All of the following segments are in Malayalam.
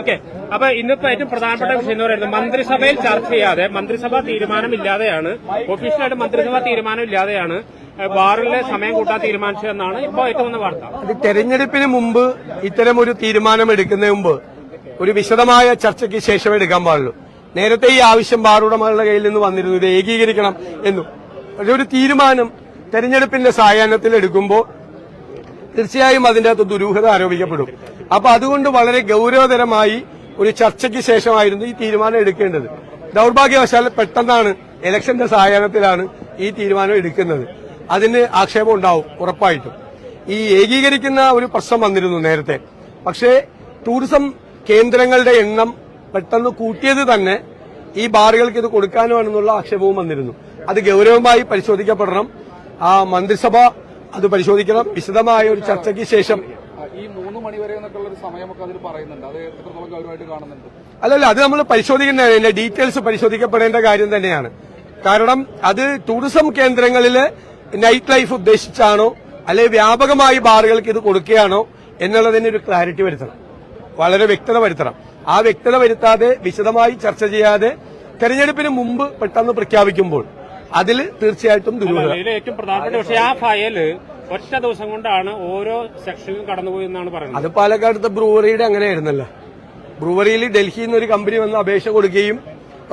ഓക്കെ, അപ്പൊ ഇന്നിപ്പോ ഏറ്റവും പ്രധാനപ്പെട്ട വിഷയം എന്ന് പറയുന്നത് മന്ത്രിസഭയിൽ ചർച്ച ചെയ്യാതെ മന്ത്രിസഭാ തീരുമാനമില്ലാതെയാണ്, ഒഫീഷ്യലായിട്ട് മന്ത്രിസഭാ തീരുമാനമില്ലാതെയാണ് ബാറിലെ സമയം കൂട്ടാൻ തീരുമാനിച്ചതെന്നാണ് ഇപ്പോൾ ഏറ്റവും വന്ന വാർത്ത. അത് തെരഞ്ഞെടുപ്പിന് മുമ്പ് ഇത്തരം ഒരു തീരുമാനം എടുക്കുന്നതിന് മുമ്പ് ഒരു വിശദമായ ചർച്ചയ്ക്ക് ശേഷമേ എടുക്കാൻ പാടുള്ളൂ. നേരത്തെ ഈ ആവശ്യം ബാറുടമകളുടെ കയ്യിൽ നിന്ന് വന്നിരുന്നു, ഇത് ഏകീകരിക്കണം എന്നും. പക്ഷെ ഒരു തീരുമാനം തെരഞ്ഞെടുപ്പിന്റെ സായാഹ്നത്തിൽ എടുക്കുമ്പോൾ തീർച്ചയായും അതിന്റെ അകത്ത് ദുരൂഹത ആരോപിക്കപ്പെടും. അപ്പൊ അതുകൊണ്ട് വളരെ ഗൌരവതരമായി ഒരു ചർച്ചയ്ക്ക് ശേഷമായിരുന്നു ഈ തീരുമാനം എടുക്കേണ്ടത്. ദൌർഭാഗ്യവശാൽ പെട്ടെന്നാണ്, ഇലക്ഷന്റെ സായാഹ്നത്തിലാണ് ഈ തീരുമാനം എടുക്കുന്നത്. അതിന് ആക്ഷേപം ഉണ്ടാവും ഉറപ്പായിട്ടും. ഈ ഏകീകരിക്കുന്ന ഒരു പ്രശ്നം വന്നിരുന്നു നേരത്തെ. പക്ഷേ ടൂറിസം കേന്ദ്രങ്ങളുടെ എണ്ണം പെട്ടെന്ന് കൂട്ടിയത് തന്നെ ഈ ബാറുകൾക്ക് ഇത് കൊടുക്കാനുമാണെന്നുള്ള ആക്ഷേപവും വന്നിരുന്നു. അത് ഗൌരവമായി പരിശോധിക്കപ്പെടണം. ആ മന്ത്രിസഭ അത് പരിശോധിക്കണം. വിശദമായ ഒരു ചർച്ചയ്ക്ക് ശേഷം ഈ 3 മണി വരെ എന്നൊക്കെയുള്ള ഒരു സമയമൊക്കെ അതിൽ പറയുന്നുണ്ട്. അത് എത്രത്തോളം ഗൗരവമായിട്ട് കാണുന്നുണ്ട്? അല്ലല്ല, അത് നമ്മൾ പരിശോധിക്കുന്ന ഡീറ്റെയിൽസ് പരിശോധിക്കപ്പെടേണ്ട കാര്യം തന്നെയാണ്. കാരണം അത് ടൂറിസം കേന്ദ്രങ്ങളിലെ നൈറ്റ് ലൈഫ് ഉദ്ദേശിച്ചാണോ അല്ലെങ്കിൽ വ്യാപകമായി ബാറുകൾക്ക് ഇത് കൊടുക്കുകയാണോ എന്നുള്ളതിന് ഒരു ക്ലാരിറ്റി വരുത്തണം, വളരെ വ്യക്തത വരുത്തണം. ആ വ്യക്തത വരുത്താതെ വിശദമായി ചർച്ച ചെയ്യാതെ തെരഞ്ഞെടുപ്പിന് മുമ്പ് പെട്ടെന്ന് പ്രഖ്യാപിക്കുമ്പോൾ അതിൽ തീർച്ചയായിട്ടും ദുരൂഹത. ഏറ്റവും പ്രധാനപ്പെട്ട പക്ഷേ ആ ഫയല് ഒറ്റ ദിവസം കൊണ്ടാണ് ഓരോ സെക്ഷനിലും കടന്നുപോയി എന്നാണ് പറയുന്നത്. അത് പാലക്കാടത്തെ ബ്രൂവറിയുടെ അങ്ങനെയായിരുന്നല്ലോ. ബ്രൂവറിയിൽ ഡൽഹിയിൽ നിന്ന് ഒരു കമ്പനി വന്ന് അപേക്ഷ കൊടുക്കുകയും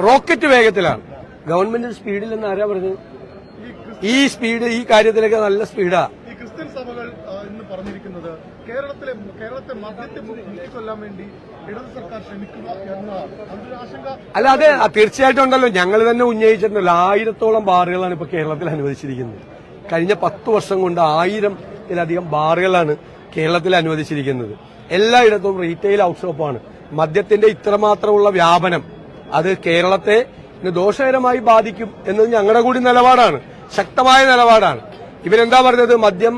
റോക്കറ്റ് വേഗത്തിലാണ്. ഗവൺമെന്റ് സ്പീഡിൽ എന്ന് ആരാ പറഞ്ഞത്? ഈ സ്പീഡ്, ഈ കാര്യത്തിലൊക്കെ നല്ല സ്പീഡാ. ഈ ക്രിസ്ത്യൻ സഭകൾ എന്ന് പറഞ്ഞിരിക്കുന്നത് കേരളത്തെ മദ്യത്തെ മുക്കിക്കൊല്ലാൻ വേണ്ടി ഇടത് സർക്കാർ ശ്രമിക്കുക എന്നതാണ്. അതൊരു ആശങ്ക. അല്ല, അത് തീർച്ചയായിട്ടും ഉണ്ടല്ലോ. ഞങ്ങൾ തന്നെ ഉന്നയിച്ചിട്ടുണ്ടല്ലോ. 1000-ഓളം ബാറുകളാണ് ഇപ്പൊ കേരളത്തിൽ അനുവദിച്ചിരിക്കുന്നത്. കഴിഞ്ഞ 10 വർഷം കൊണ്ട് 1000-ത്തിലധികം ബാറുകളാണ് കേരളത്തിൽ അനുവദിച്ചിരിക്കുന്നത്. എല്ലായിടത്തും റീറ്റെയിൽ ഔട്ട്ഷോപ്പാണ്. മദ്യത്തിന്റെ ഇത്രമാത്രമുള്ള വ്യാപനം അത് കേരളത്തെ ദോഷകരമായി ബാധിക്കും എന്നത് ഞങ്ങളുടെ കൂടി നിലപാടാണ്, ശക്തമായ നിലപാടാണ്. ഇവരെന്താ പറഞ്ഞത്? മദ്യം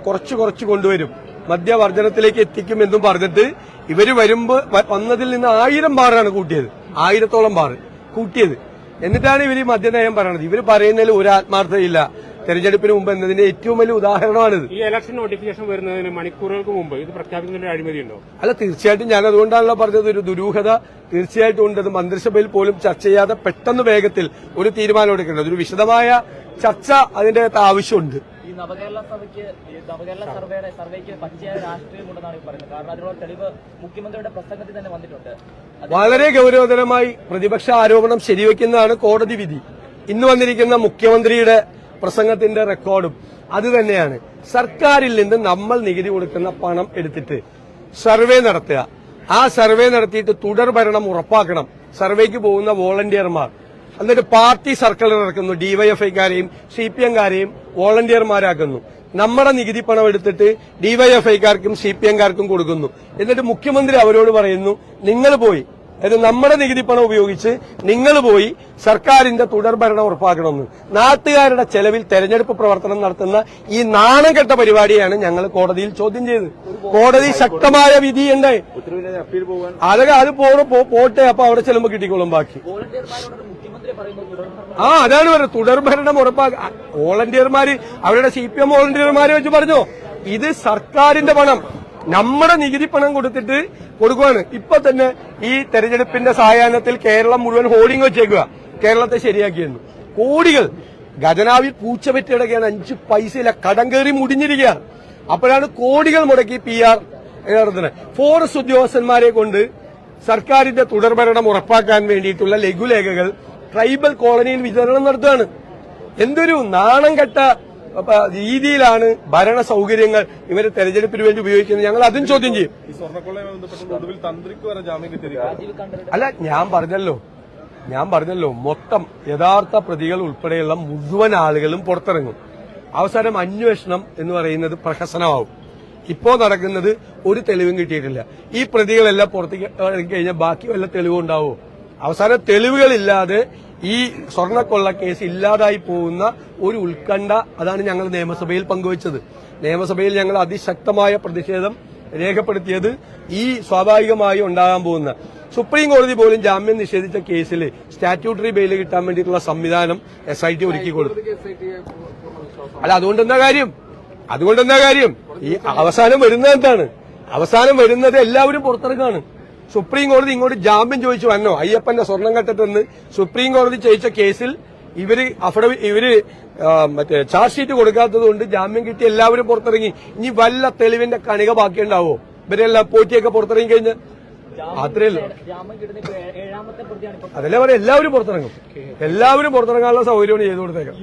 കുറച്ച് കൊണ്ടുവരും, മദ്യവർജനത്തിലേക്ക് എത്തിക്കും എന്നും പറഞ്ഞിട്ട് ഇവര് വന്നതിൽ നിന്ന് 1000 ബാറാണ് കൂട്ടിയത്, 1000-ഓളം ബാർ കൂട്ടിയത്. എന്നിട്ടാണ് ഇവർ മദ്യനയം പറയണത്. ഇവർ പറയുന്നതിൽ ഒരു ആത്മാർത്ഥതയില്ല. തെരഞ്ഞെടുപ്പിന് മുമ്പ് എന്നതിന്റെ ഏറ്റവും വലിയ ഉദാഹരണമാണിത്. ഈ ഇലക്ഷൻ നോട്ടിഫിക്കേഷൻ വരുന്നതിന് മണിക്കൂറുകൾക്ക് മുമ്പ് ഇത് പ്രഖ്യാപിക്കുന്നതിൽ അഴിമതിയുണ്ടോ? അല്ല, തീർച്ചയായിട്ടും ഞാൻ അതുകൊണ്ടാണല്ലോ പറഞ്ഞത്, ഒരു ദുരൂഹത തീർച്ചയായിട്ടും ഉണ്ട്. അത് മന്ത്രിസഭയിൽ പോലും ചർച്ച ചെയ്യാതെ പെട്ടെന്ന് വേഗത്തിൽ ഒരു തീരുമാനം എടുക്കേണ്ടത്, ഒരു വിശദമായ ചർച്ച അതിന്റെ ആവശ്യമുണ്ട്. ഈ നവകേരള സർവേക്ക് പച്ചയായ രാഷ്ട്രീയമുണ്ടെന്നാണ് പറയുന്നത്. കാരണം അതിനുള്ള തെളിവ് മുഖ്യമന്ത്രിയുടെ പ്രസംഗത്തിൽ തന്നെ വന്നിട്ടുണ്ട്. വളരെ ഗൌരവതരമായി പ്രതിപക്ഷ ആരോപണം ശരിവെക്കുന്നതാണ് കോടതി വിധി. ഇന്ന് വന്നിരിക്കുന്ന മുഖ്യമന്ത്രിയുടെ പ്രസംഗത്തിന്റെ റെക്കോർഡും അത് തന്നെയാണ്. സർക്കാരിൽ നിന്ന് നമ്മൾ നികുതി കൊടുക്കുന്ന പണം എടുത്തിട്ട് സർവേ നടത്തുക, ആ സർവേ നടത്തിയിട്ട് തുടർ ഭരണം ഉറപ്പാക്കണം. സർവേക്ക് പോകുന്ന വോളണ്ടിയർമാർ എന്നിട്ട് പാർട്ടി സർക്കിൾ ഇറക്കുന്നു, ഡിവൈഎഫ്ഐക്കാരെയും CPM-കാരെയും വോളണ്ടിയർമാരാക്കുന്നു. നമ്മുടെ നികുതി പണം എടുത്തിട്ട് ഡിവൈഎഫ്ഐക്കാർക്കും CPM-കാർക്കും കൊടുക്കുന്നു. എന്നിട്ട് മുഖ്യമന്ത്രി അവരോട് പറയുന്നു, നിങ്ങൾ പോയി, അതായത് നമ്മുടെ നികുതി പണം ഉപയോഗിച്ച് നിങ്ങൾ പോയി സർക്കാരിന്റെ തുടർഭരണം ഉറപ്പാക്കണമെന്ന്. നാട്ടുകാരുടെ ചെലവിൽ തെരഞ്ഞെടുപ്പ് പ്രവർത്തനം നടത്തുന്ന ഈ നാണംകെട്ട പരിപാടിയാണ് ഞങ്ങൾ കോടതിയിൽ ചോദ്യം ചെയ്തത്. കോടതി ശക്തമായ വിധിയുണ്ട്. അതൊക്കെ അത് പോട്ടെ, അപ്പൊ അവിടെ ചെല്ലുമ്പോ കിട്ടിക്കോളും ബാക്കി. അതാണ് പറയുന്നത്, തുടർഭരണം ഉറപ്പാക്കുക. വോളണ്ടിയർമാര് അവരുടെ CPM വോളണ്ടിയർമാരെ വെച്ച് പറഞ്ഞോ, ഇത് സർക്കാരിന്റെ പണം, നമ്മുടെ നികുതി പണം കൊടുത്തിട്ട് കൊടുക്കുവാണ്. ഇപ്പൊ തന്നെ ഈ തെരഞ്ഞെടുപ്പിന്റെ സായാഹ്നത്തിൽ കേരളം മുഴുവൻ ഹോർഡിംഗ് വെച്ചേക്കുക, കേരളത്തെ ശരിയാക്കിയെന്ന്. കോടികൾ ഖജനാവിൽ പൂച്ച പറ്റിയിടക്കുകയാണ്. 5 പൈസയില്ല, കടം കയറി മുടിഞ്ഞിരിക്കുക. അപ്പോഴാണ് കോടികൾ മുടക്കി PR നടത്തുന്നത്. ഫോറസ്റ്റ് ഉദ്യോഗസ്ഥന്മാരെ കൊണ്ട് സർക്കാരിന്റെ തുടർഭരണം ഉറപ്പാക്കാൻ വേണ്ടിയിട്ടുള്ള ലഘുലേഖകൾ ട്രൈബൽ കോളനിയിൽ വിതരണം നടത്തുകയാണ്. എന്തൊരു നാണം കെട്ട രീതിയിലാണ് ഭരണ സൗകര്യങ്ങൾ ഇവര് തെരഞ്ഞെടുപ്പിന് വേണ്ടി ഉപയോഗിക്കുന്നത്. ഞങ്ങൾ അതും ചോദ്യം ചെയ്യും. അല്ല, ഞാൻ പറഞ്ഞല്ലോ മൊത്തം യഥാർത്ഥ പ്രതികൾ ഉൾപ്പെടെയുള്ള മുഴുവൻ ആളുകളും പുറത്തിറങ്ങും. അവസാനം അന്വേഷണം എന്ന് പറയുന്നത് പ്രഹസനമാവും. ഇപ്പോ നടക്കുന്നത് ഒരു തെളിവും കിട്ടിയിട്ടില്ല. ഈ പ്രതികളെല്ലാം പുറത്തേക്ക് ഇറങ്ങി കഴിഞ്ഞാൽ ബാക്കി വല്ല തെളിവുണ്ടാവോ? അവസാനം തെളിവുകളില്ലാതെ ഈ സ്വർണ്ണക്കൊള്ള കേസ് ഇല്ലാതായി പോകുന്ന ഒരു ഉത്കണ്ഠ, അതാണ് ഞങ്ങൾ നിയമസഭയിൽ പങ്കുവച്ചത്. നിയമസഭയിൽ ഞങ്ങൾ അതിശക്തമായ പ്രതിഷേധം രേഖപ്പെടുത്തിയത് ഈ സ്വാഭാവികമായി ഉണ്ടാകാൻ പോകുന്ന, സുപ്രീം കോടതി പോലും ജാമ്യം നിഷേധിച്ച കേസിൽ സ്റ്റാറ്റ്യൂട്ടറി ബെയിൽ കിട്ടാൻ വേണ്ടിയിട്ടുള്ള സംവിധാനം SIT ഒരുക്കി കൊടുത്തു. അല്ല, അതുകൊണ്ടെന്താ കാര്യം? ഈ അവസാനം വരുന്നത് എന്താണ്? അവസാനം വരുന്നത് എല്ലാവരും പുറത്തിറങ്ങാണ്. സുപ്രീം കോടതി ഇങ്ങോട്ട് ജാമ്യം ചോദിച്ചു വന്നോ? അയ്യപ്പന്റെ സ്വർണം കെട്ടിട്ടെന്ന് സുപ്രീം കോടതി ചോദിച്ച കേസിൽ ഇവര് മറ്റേ ചാർജ് ഷീറ്റ് കൊടുക്കാത്തത് കൊണ്ട് ജാമ്യം കിട്ടി എല്ലാവരും പുറത്തിറങ്ങി. ഇനി വല്ല തെളിവിന്റെ കണിക ബാക്കിയുണ്ടാവോ? ഇവരെല്ലാം പോറ്റിയൊക്കെ പുറത്തിറങ്ങി കഴിഞ്ഞ് അത്രേ ഉള്ളൂ. ജാമ്യം കിട്ടുന്ന ഇപ്പോൾ ഏഴാമത്തെ പ്രതിയാണ് ഇപ്പോൾ അതല്ലേ പറയാം, എല്ലാവരും പുറത്തിറങ്ങും. എല്ലാവരും പുറത്തിറങ്ങാനുള്ള സൗകര്യമാണ് ചെയ്തു കൊടുത്തേക്കാം.